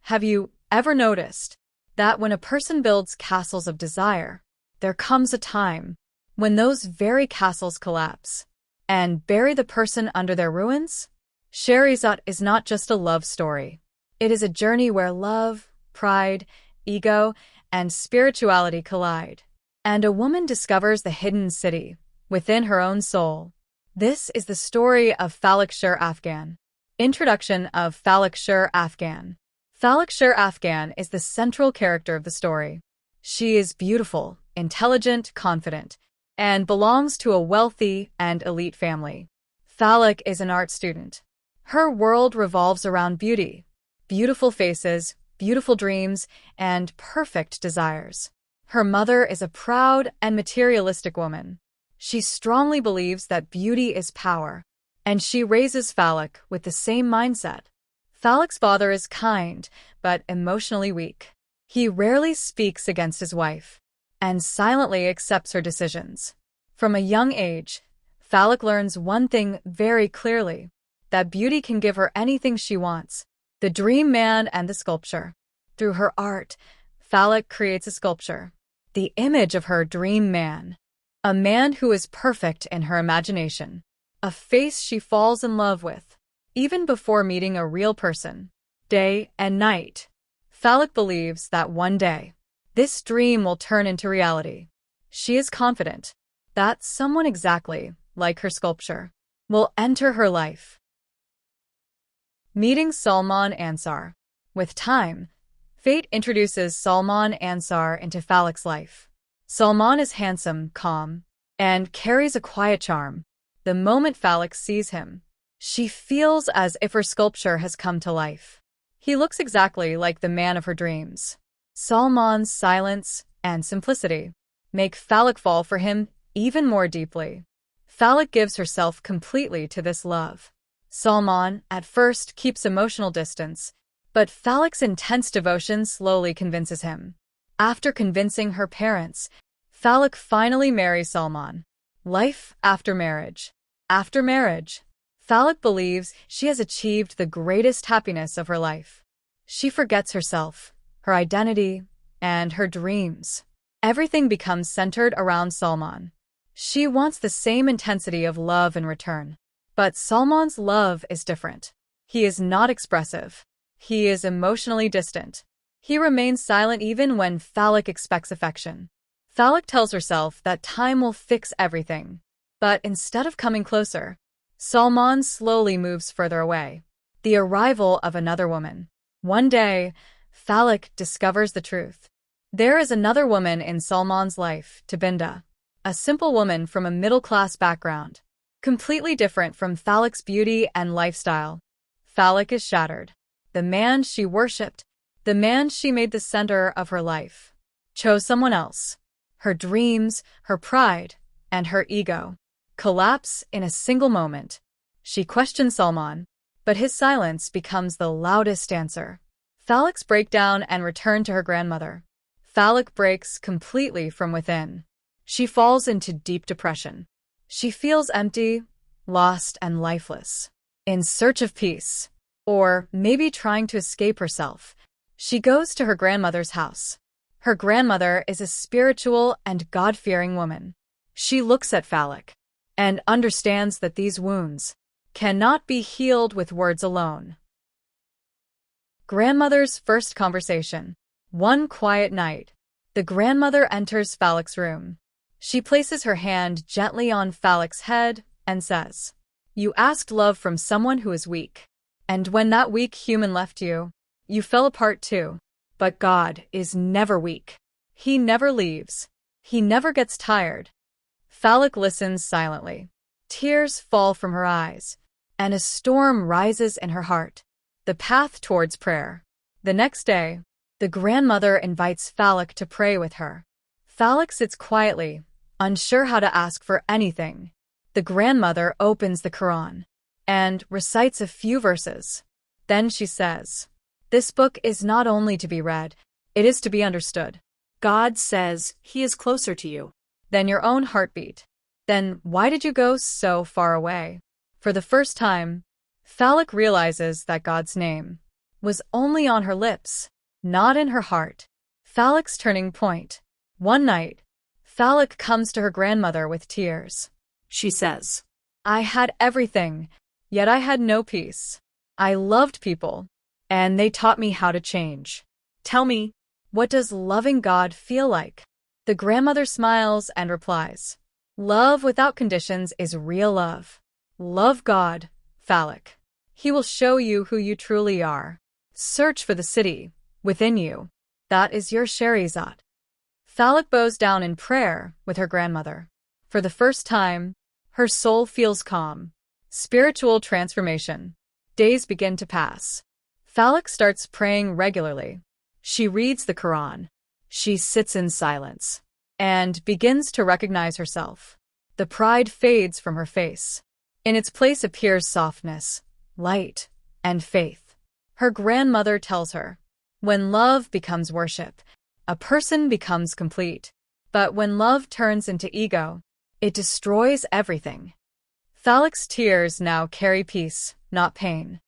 Have you ever noticed that when a person builds castles of desire, there comes a time when those very castles collapse and bury the person under their ruins? Shehr-e-Zaat is not just a love story. It is a journey where love, pride, ego, and spirituality collide, and a woman discovers the hidden city within her own soul. This is the story of Falak Sher Afghan. Introduction of Falak Sher Afghan. Falak Sher Afghan is the central character of the story. She is beautiful, intelligent, confident, and belongs to a wealthy and elite family. Falak is an art student. Her world revolves around beauty, beautiful faces, beautiful dreams, and perfect desires. Her mother is a proud and materialistic woman. She strongly believes that beauty is power, and she raises Falak with the same mindset. Falak's father is kind, but emotionally weak. He rarely speaks against his wife, and silently accepts her decisions. From a young age, Falak learns one thing very clearly, that beauty can give her anything she wants: the dream man and the sculpture. Through her art, Falak creates a sculpture, the image of her dream man. A man who is perfect in her imagination, a face she falls in love with, even before meeting a real person. Day and night, Falak believes that one day, this dream will turn into reality. She is confident that someone exactly like her sculpture will enter her life. Meeting Salman Ansar. With time, fate introduces Salman Ansar into Falak's life. Salman is handsome, calm, and carries a quiet charm. The moment Falak sees him, she feels as if her sculpture has come to life. He looks exactly like the man of her dreams. Salman's silence and simplicity make Falak fall for him even more deeply. Falak gives herself completely to this love. Salman, at first, keeps emotional distance, but Falak's intense devotion slowly convinces him. After convincing her parents, Falak finally marries Salman. Life after marriage. After marriage, Falak believes she has achieved the greatest happiness of her life. She forgets herself, her identity, and her dreams. Everything becomes centered around Salman. She wants the same intensity of love in return. But Salman's love is different. He is not expressive. He is emotionally distant. He remains silent even when Falak expects affection. Falak tells herself that time will fix everything. But instead of coming closer, Salman slowly moves further away. The arrival of another woman. One day, Falak discovers the truth. There is another woman in Salman's life, Tabinda, a simple woman from a middle-class background, completely different from Falak's beauty and lifestyle. Falak is shattered. The man she worshipped, the man she made the center of her life, chose someone else. Her dreams, her pride, and her ego collapse in a single moment. She questions Salman, but his silence becomes the loudest answer. Falak's breakdown and return to her grandmother. Falak breaks completely from within. She falls into deep depression. She feels empty, lost, and lifeless. In search of peace, or maybe trying to escape herself, she goes to her grandmother's house. Her grandmother is a spiritual and God-fearing woman. She looks at Falak and understands that these wounds cannot be healed with words alone. Grandmother's first conversation. One quiet night, the grandmother enters Falak's room. She places her hand gently on Falak's head and says, "You asked love from someone who is weak. And when that weak human left you, you fell apart too. But God is never weak. He never leaves. He never gets tired." Falak listens silently. Tears fall from her eyes, and a storm rises in her heart. The path towards prayer. The next day, the grandmother invites Falak to pray with her. Falak sits quietly, unsure how to ask for anything. The grandmother opens the Quran and recites a few verses. Then she says, "This book is not only to be read, it is to be understood. God says He is closer to you than your own heartbeat. Then why did you go so far away?" For the first time, Falak realizes that God's name was only on her lips, not in her heart. Falak's turning point. One night, Falak comes to her grandmother with tears. She says, I had everything, yet I had no peace. I loved people, and they taught me how to change. Tell me, what does loving God feel like? The grandmother smiles and replies, love without conditions is real love. Love God, Falak. He will show you who you truly are. Search for the city within you. That is your Shehr-e-Zaat. Falak bows down in prayer with her grandmother. For the first time, her soul feels calm. Spiritual transformation. Days begin to pass. Falak starts praying regularly. She reads the Quran. She sits in silence and begins to recognize herself. The pride fades from her face. In its place appears softness, light, and faith. Her grandmother tells her, when love becomes worship, a person becomes complete. But when love turns into ego, it destroys everything. Falak's tears now carry peace, not pain.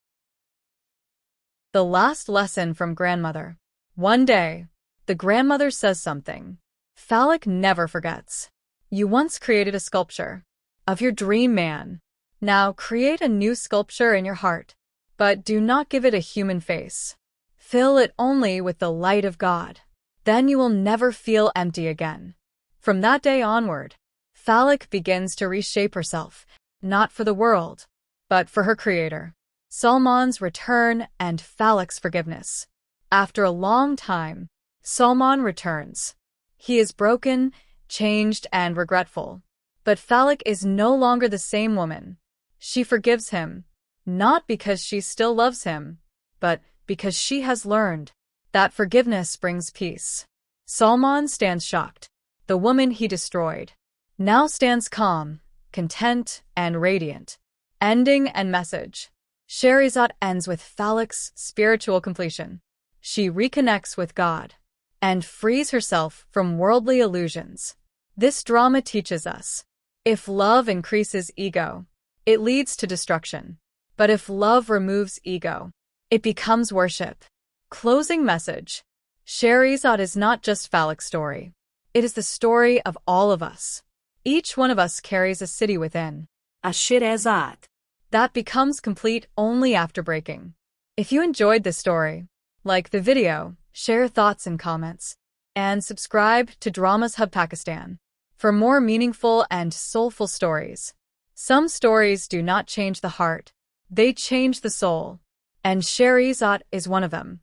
The last lesson from grandmother. One day, the grandmother says something Falak never forgets. You once created a sculpture of your dream man. Now create a new sculpture in your heart, but do not give it a human face. Fill it only with the light of God. Then you will never feel empty again. From that day onward, Falak begins to reshape herself, not for the world, but for her creator. Salman's return and Falak's forgiveness. After a long time, Salman returns. He is broken, changed, and regretful. But Falak is no longer the same woman. She forgives him, not because she still loves him, but because she has learned that forgiveness brings peace. Salman stands shocked. The woman he destroyed now stands calm, content, and radiant. Ending and message. Shehr-e-Zaat ends with Falak's spiritual completion. She reconnects with God and frees herself from worldly illusions. This drama teaches us, if love increases ego, it leads to destruction. But if love removes ego, it becomes worship. Closing message. Shehr-e-Zaat is not just Falak's story. It is the story of all of us. Each one of us carries a city within, a Shehr-e-Zaat, that becomes complete only after breaking. If you enjoyed this story, like the video, share thoughts in comments, and subscribe to Dramas Hub Pakistan for more meaningful and soulful stories. Some stories do not change the heart, they change the soul, and Shehr-e-Zaat is one of them.